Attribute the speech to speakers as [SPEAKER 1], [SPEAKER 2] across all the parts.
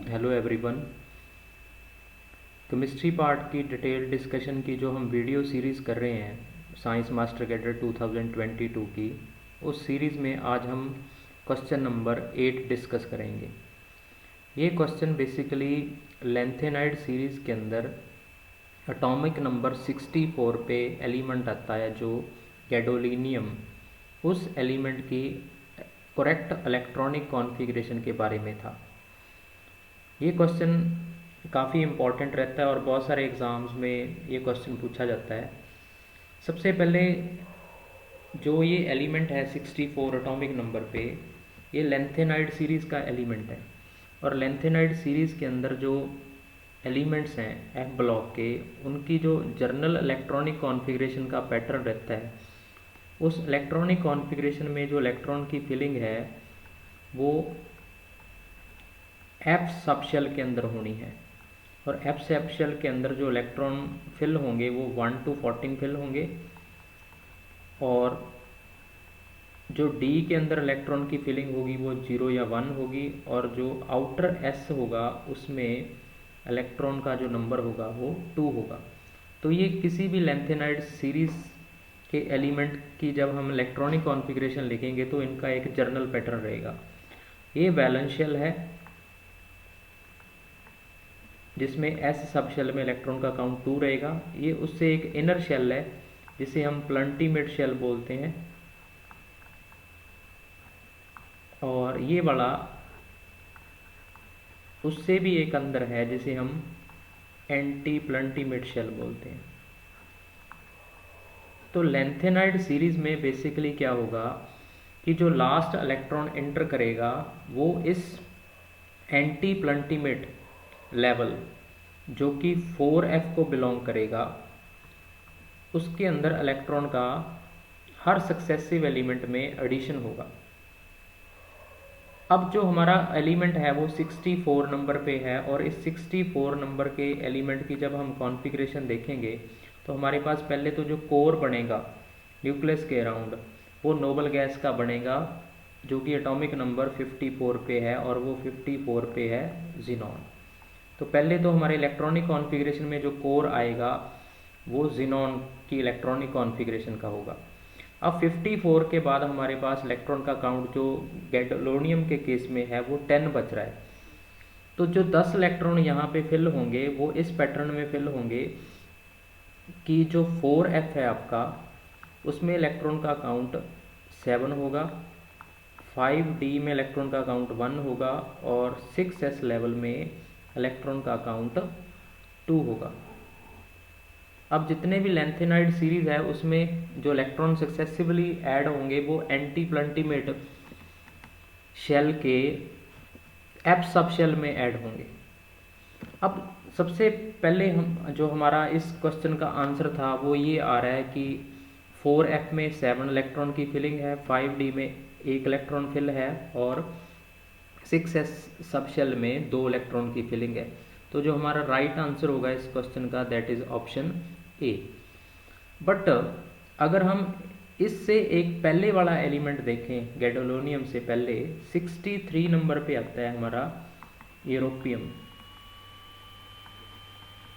[SPEAKER 1] Hello everyone. Chemistry part की detail discussion की जो हम वीडियो सीरीज़ कर रहे हैं साइंस मास्टर कैडेट 2022 की, उस सीरीज़ में आज हम क्वेश्चन नंबर 8 डिस्कस करेंगे। ये क्वेश्चन बेसिकली लेंथेनाइड सीरीज़ के अंदर एटॉमिक नंबर 64 पे एलिमेंट आता है जो गैडोलिनियम, उस एलिमेंट की करेक्ट इलेक्ट्रॉनिक कॉन्फ़िगरेशन के बारे में था। ये क्वेश्चन काफ़ी इम्पॉर्टेंट रहता है और बहुत सारे एग्ज़ाम्स में ये क्वेश्चन पूछा जाता है। सबसे पहले जो ये एलिमेंट है 64 एटॉमिक नंबर पे, ये लेंथेनाइड सीरीज़ का एलिमेंट है और लेंथेनाइड सीरीज़ के अंदर जो एलिमेंट्स हैं एफ ब्लॉक के, उनकी जो जर्नल इलेक्ट्रॉनिक कॉन्फ़िगरेशन का पैटर्न रहता है, उस इलेक्ट्रॉनिक कॉन्फ़िगरेशन में जो इलेक्ट्रॉन की फिलिंग है वो एफ सब शेल के अंदर होनी है और एफ सब शेल के अंदर जो इलेक्ट्रॉन फिल होंगे वो 1 to 14 फिल होंगे और जो डी के अंदर इलेक्ट्रॉन की फिलिंग होगी वो 0 या 1 होगी और जो आउटर एस होगा उसमें इलेक्ट्रॉन का जो नंबर होगा वो 2 होगा। तो ये किसी भी लेंथेनाइड सीरीज़ के एलिमेंट की जब हम इलेक्ट्रॉनिक कॉन्फ़िगरेशन लिखेंगे तो इनका एक जर्नल पैटर्न रहेगा। ये वैलेंस शेल है जिसमें एस सब शेल में इलेक्ट्रॉन का काउंट 2 रहेगा। ये उससे एक इनर शेल है जिसे हम प्लंटीमेट शेल बोलते हैं और ये वाला उससे भी एक अंदर है जिसे हम एंटी प्लंटीमेट शेल बोलते हैं। तो लेंथेनाइड सीरीज़ में बेसिकली क्या होगा कि जो लास्ट इलेक्ट्रॉन एंटर करेगा वो इस एंटी प्लंटीमेट लेवल जो कि 4f को बिलोंग करेगा, उसके अंदर इलेक्ट्रॉन का हर सक्सेसिव एलिमेंट में एडिशन होगा। अब जो हमारा एलिमेंट है वो 64 नंबर पे है और इस 64 नंबर के एलिमेंट की जब हम कॉन्फ़िगरेशन देखेंगे तो हमारे पास पहले तो जो कोर बनेगा न्यूक्लियस के अराउंड वो नोबल गैस का बनेगा जो कि एटॉमिक नंबर 54 पे है और वो 54 पे है ज़ीनॉन। तो पहले तो हमारे इलेक्ट्रॉनिक कॉन्फ़िगरेशन में जो कोर आएगा वो ज़ीनॉन की इलेक्ट्रॉनिक कॉन्फ़िगरेशन का होगा। अब 54 के बाद हमारे पास इलेक्ट्रॉन का काउंट जो गैडोलिनियम के केस में है वो 10 बच रहा है। तो जो 10 इलेक्ट्रॉन यहाँ पे फिल होंगे वो इस पैटर्न में फिल होंगे कि जो 4f है आपका उसमें इलेक्ट्रॉन का काउंट 7 होगा, 5d में इलेक्ट्रॉन का काउंट 1 होगा और 6s लेवल में इलेक्ट्रॉन का काउंट 2 होगा। अब जितने भी लेंथेनाइड सीरीज़ है उसमें जो इलेक्ट्रॉन सक्सेसिवली ऐड होंगे वो एंटी प्लंटीमेट शेल के एफ सब शेल में ऐड होंगे। अब सबसे पहले हम जो हमारा इस क्वेश्चन का आंसर था वो ये आ रहा है कि 4f में 7 इलेक्ट्रॉन की फिलिंग है, 5d में 1 इलेक्ट्रॉन फिल है और 6s सब शेल में 2 इलेक्ट्रॉन की फिलिंग है। तो जो हमारा राइट आंसर होगा इस क्वेश्चन का that is option A. But अगर हम इससे एक पहले वाला एलिमेंट देखें गैडोलिनियम से पहले 63 नंबर पे आता है हमारा यूरोपियम।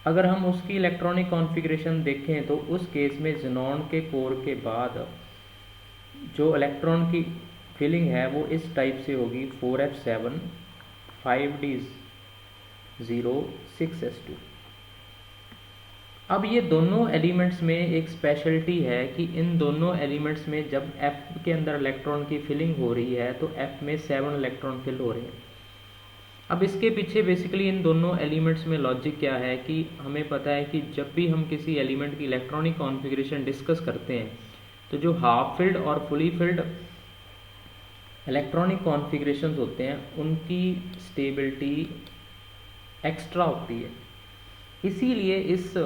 [SPEAKER 1] अगर हम उसकी इलेक्ट्रॉनिक कॉन्फ़िगरेशन देखें तो उस केस में ज़ीनॉन के कोर के बाद जो इलेक्ट्रॉन की फिलिंग है वो इस टाइप से होगी 4f7 5d0 6s2। अब ये दोनों एलिमेंट्स में एक स्पेशलिटी है कि इन दोनों एलिमेंट्स में जब f के अंदर इलेक्ट्रॉन की फिलिंग हो रही है तो f में 7 इलेक्ट्रॉन फिल हो रहे हैं। अब इसके पीछे बेसिकली इन दोनों एलिमेंट्स में लॉजिक क्या है कि हमें पता है कि जब भी हम किसी एलिमेंट की इलेक्ट्रॉनिक कॉन्फ़िगरेशन डिस्कस करते हैं तो जो हाफ फिल्ड और फुली फिल्ड इलेक्ट्रॉनिक कॉन्फ़िगरेशंस होते हैं उनकी स्टेबिलिटी एक्स्ट्रा होती है। इसीलिए इस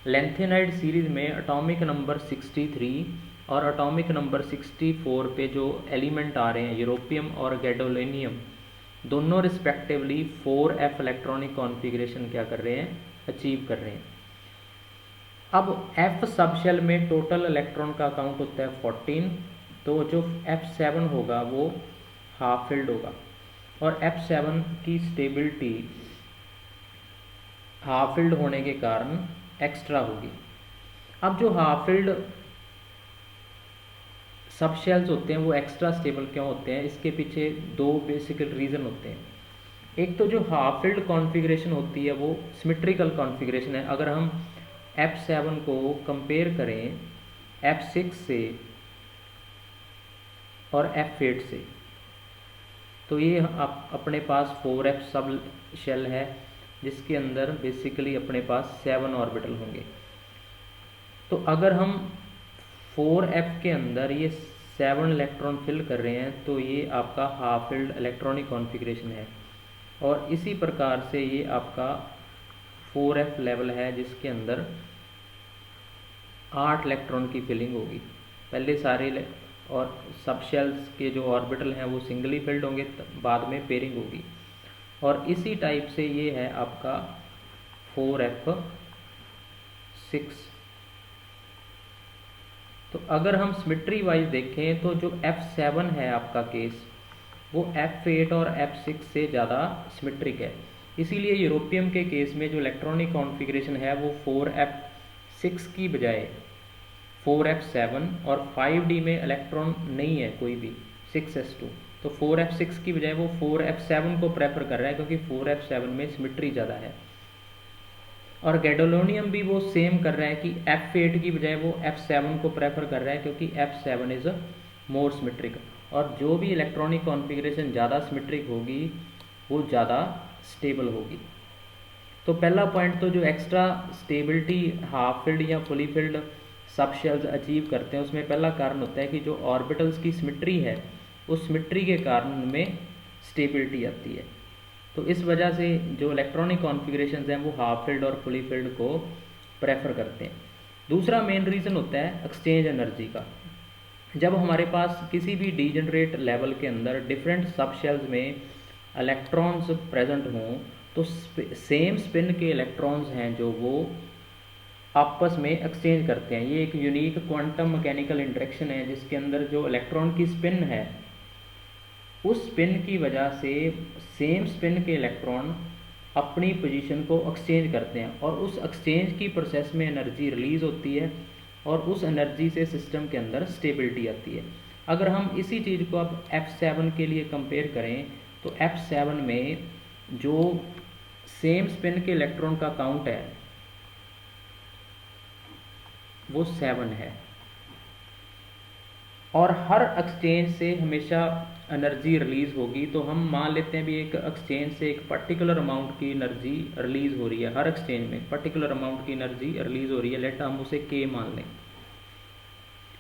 [SPEAKER 1] लेंथेनाइड सीरीज़ में एटॉमिक नंबर 63 और एटॉमिक नंबर 64 पे जो एलिमेंट आ रहे हैं यूरोपियम और गैडोलिनियम, दोनों रिस्पेक्टिवली 4f इलेक्ट्रॉनिक कॉन्फ़िगरेशन क्या कर रहे हैं, अचीव कर रहे हैं। अब f सब शेल में टोटल इलेक्ट्रॉन का काउंट होता है 14, तो जो f7 होगा वो हाफ फिल्ड होगा और F7 की स्टेबिलिटी हाफ फिल्ड होने के कारण एक्स्ट्रा होगी। अब जो हाफ फिल्ड सब शेल्स होते हैं वो एक्स्ट्रा स्टेबल क्यों होते हैं, इसके पीछे दो बेसिकल रीज़न होते हैं। एक तो जो हाफ फिल्ड कॉन्फ़िगरेशन होती है वो सिमेट्रिकल कॉन्फ़िगरेशन है। अगर हम F7 को कंपेयर करें F6 से और F8 से, तो ये अपने पास 4f सब शेल है जिसके अंदर बेसिकली अपने पास 7 ऑर्बिटल होंगे। तो अगर हम 4f के अंदर ये 7 इलेक्ट्रॉन फिल कर रहे हैं तो ये आपका हाफ फिल्ड इलेक्ट्रॉनिक कॉन्फ़िगरेशन है। और इसी प्रकार से ये आपका 4f लेवल है जिसके अंदर 8 इलेक्ट्रॉन की फिलिंग होगी। पहले सारे और सब शेल्स के जो ऑर्बिटल हैं वो सिंगली फिल्ड होंगे, बाद में पेयरिंग होगी। और इसी टाइप से ये है आपका 4f6। तो अगर हम सिमेट्री वाइज देखें तो जो F7 है आपका केस वो F8 और F6 से ज़्यादा सिमेट्रिक है। इसीलिए यूरोपियम के केस में जो इलेक्ट्रॉनिक कॉन्फ़िगरेशन है वो 4f6 की बजाय 4f7, और 5d में इलेक्ट्रॉन नहीं है कोई भी 6s2, तो 4f6 की बजाय वो 4f7 को प्रेफर कर रहा है क्योंकि 4f7 में सिमेट्री ज़्यादा है। और गैडोलोनियम भी वो सेम कर रहा है कि F8 की बजाय वो F7 को प्रेफर कर रहा है क्योंकि F7 इज़ मोर सिमेट्रिक। और जो भी इलेक्ट्रॉनिक कॉन्फ़िगरेशन ज़्यादा सिमेट्रिक होगी वो ज़्यादा स्टेबल होगी। तो पहला पॉइंट तो जो एक्स्ट्रा स्टेबिलिटी हाफ फिल्ड या फुली फिल्ड सब शेल्स अचीव करते हैं उसमें पहला कारण होता है कि जो ऑर्बिटल्स की सिमेट्री है उस सिमेट्री के कारण उनमें स्टेबिलिटी आती है। तो इस वजह से जो इलेक्ट्रॉनिक कॉन्फ़िगरेशंस हैं वो हाफ फिल्ड और फुली फिल्ड को प्रेफर करते हैं। दूसरा मेन रीज़न होता है एक्सचेंज एनर्जी का। जब हमारे पास किसी भी डीजनरेट लेवल के अंदर डिफरेंट सब शेल्स में इलेक्ट्रॉन्स प्रेजेंट हों तो सेम स्पिन के इलेक्ट्रॉन्स हैं जो वो आपस में एक्सचेंज करते हैं। ये एक यूनिक क्वांटम मैकेनिकल इंटरेक्शन है जिसके अंदर जो इलेक्ट्रॉन की स्पिन है उस स्पिन की वजह से सेम स्पिन के इलेक्ट्रॉन अपनी पोजीशन को एक्सचेंज करते हैं और उस एक्सचेंज की प्रोसेस में एनर्जी रिलीज़ होती है और उस एनर्जी से सिस्टम के अंदर स्टेबिलिटी आती है। अगर हम इसी चीज़ को अब F7 के लिए कंपेयर करें तो F7 में जो सेम स्पिन के इलेक्ट्रॉन का काउंट है वो 7 है और हर एक्सचेंज से हमेशा एनर्जी रिलीज़ होगी। तो हम मान लेते हैं भी एक एक्सचेंज से एक पर्टिकुलर अमाउंट की एनर्जी रिलीज़ हो रही है, हर एक्सचेंज में पर्टिकुलर अमाउंट की एनर्जी रिलीज़ हो रही है, लेट हम उसे K मान लें।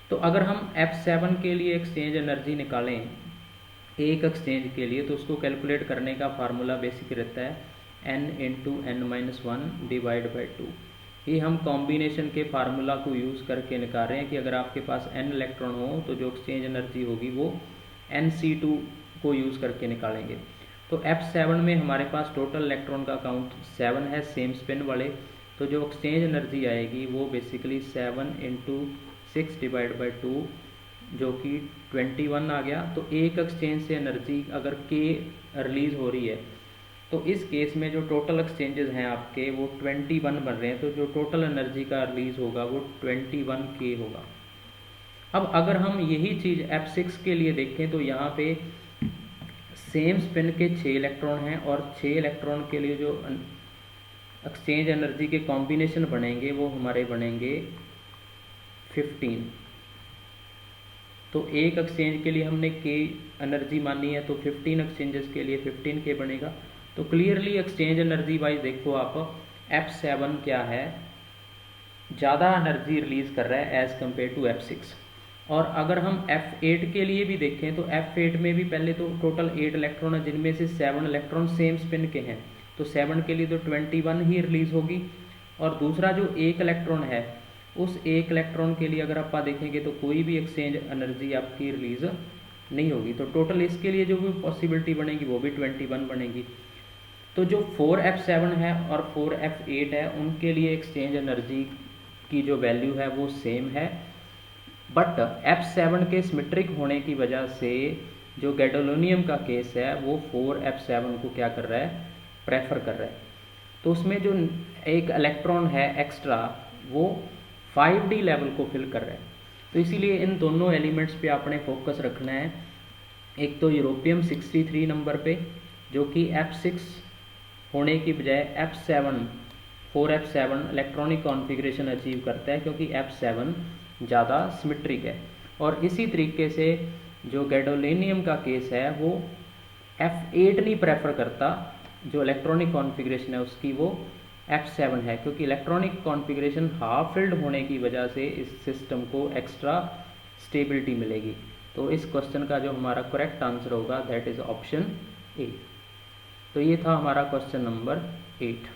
[SPEAKER 1] तो अगर हम F7 के लिए एक्सचेंज एनर्जी निकालें एक एक्सचेंज के लिए तो उसको कैलकुलेट करने का फार्मूला बेसिक रहता है n × n-1 डिवाइड बाई 2। ये हम कॉम्बिनेशन के फार्मूला को यूज़ करके निकाल रहे हैं कि अगर आपके पास n इलेक्ट्रॉन हो तो जो एक्सचेंज एनर्जी होगी वो Nc2 को यूज़ करके निकालेंगे। तो F7 में हमारे पास टोटल इलेक्ट्रॉन का काउंट 7 है सेम स्पिन वाले, तो जो एक्सचेंज एनर्जी आएगी वो बेसिकली 7 × 6 डिवाइड बाई 2 जो कि 21 आ गया। तो एक एक्सचेंज से एनर्जी अगर K रिलीज़ हो रही है तो इस केस में जो टोटल एक्सचेंजेस हैं आपके वो 21 बन रहे हैं, तो जो टोटल एनर्जी का रिलीज़ होगा वो 21K होगा। अब अगर हम यही चीज़ F6 के लिए देखें तो यहाँ पे सेम स्पिन के 6 इलेक्ट्रॉन हैं और 6 इलेक्ट्रॉन के लिए जो एक्सचेंज एनर्जी के कॉम्बिनेशन बनेंगे वो हमारे बनेंगे 15। तो एक एक्सचेंज के लिए हमने K एनर्जी मानी है तो 15 एक्सचेंजेस के लिए 15K बनेगा। तो क्लियरली एक्सचेंज एनर्जी वाइज देखो आप F7 क्या है, ज़्यादा एनर्जी रिलीज़ कर रहा है एज़ कम्पेयर टू F6। और अगर हम F8 के लिए भी देखें तो F8 में भी पहले तो टोटल 8 इलेक्ट्रॉन है जिनमें से 7 इलेक्ट्रॉन सेम स्पिन के हैं, तो 7 के लिए तो 21 ही रिलीज़ होगी। और दूसरा जो एक इलेक्ट्रॉन है उस एक इलेक्ट्रॉन के लिए अगर आप देखेंगे तो कोई भी एक्सचेंज एनर्जी आपकी रिलीज़ नहीं होगी। तो टोटल इसके लिए जो भी पॉसिबिलिटी बनेगी वो भी 21 बनेगी। तो जो 4F7 है और 4F8 है उनके लिए एक्सचेंज एनर्जी की जो वैल्यू है वो सेम है, बट F7 के सिमेट्रिक होने की वजह से जो गैडोलोनियम का केस है वो 4f7 को क्या कर रहा है, प्रेफर कर रहा है। तो उसमें जो एक इलेक्ट्रॉन है एक्स्ट्रा वो 5d लेवल को फिल कर रहा है। तो इसीलिए इन दोनों एलिमेंट्स पे आपने फोकस रखना है। एक तो यूरोपियम 63 नंबर पे जो कि f6 होने की बजाय f7 4f7 electronic configuration achieve करता है, क्योंकि f7 ज़्यादा सिमेट्रिक है। और इसी तरीके से जो गैडोलेनियम का केस है वो f8 नहीं प्रेफर करता, जो इलेक्ट्रॉनिक कॉन्फ़िगरेशन है उसकी वो f7 है, क्योंकि इलेक्ट्रॉनिक कॉन्फ़िगरेशन हाफ फिल्ड होने की वजह से इस सिस्टम को एक्स्ट्रा स्टेबिलिटी मिलेगी। तो इस क्वेश्चन का जो हमारा करेक्ट आंसर होगा दैट इज़ ऑप्शन ए। तो ये था हमारा क्वेश्चन नंबर 8।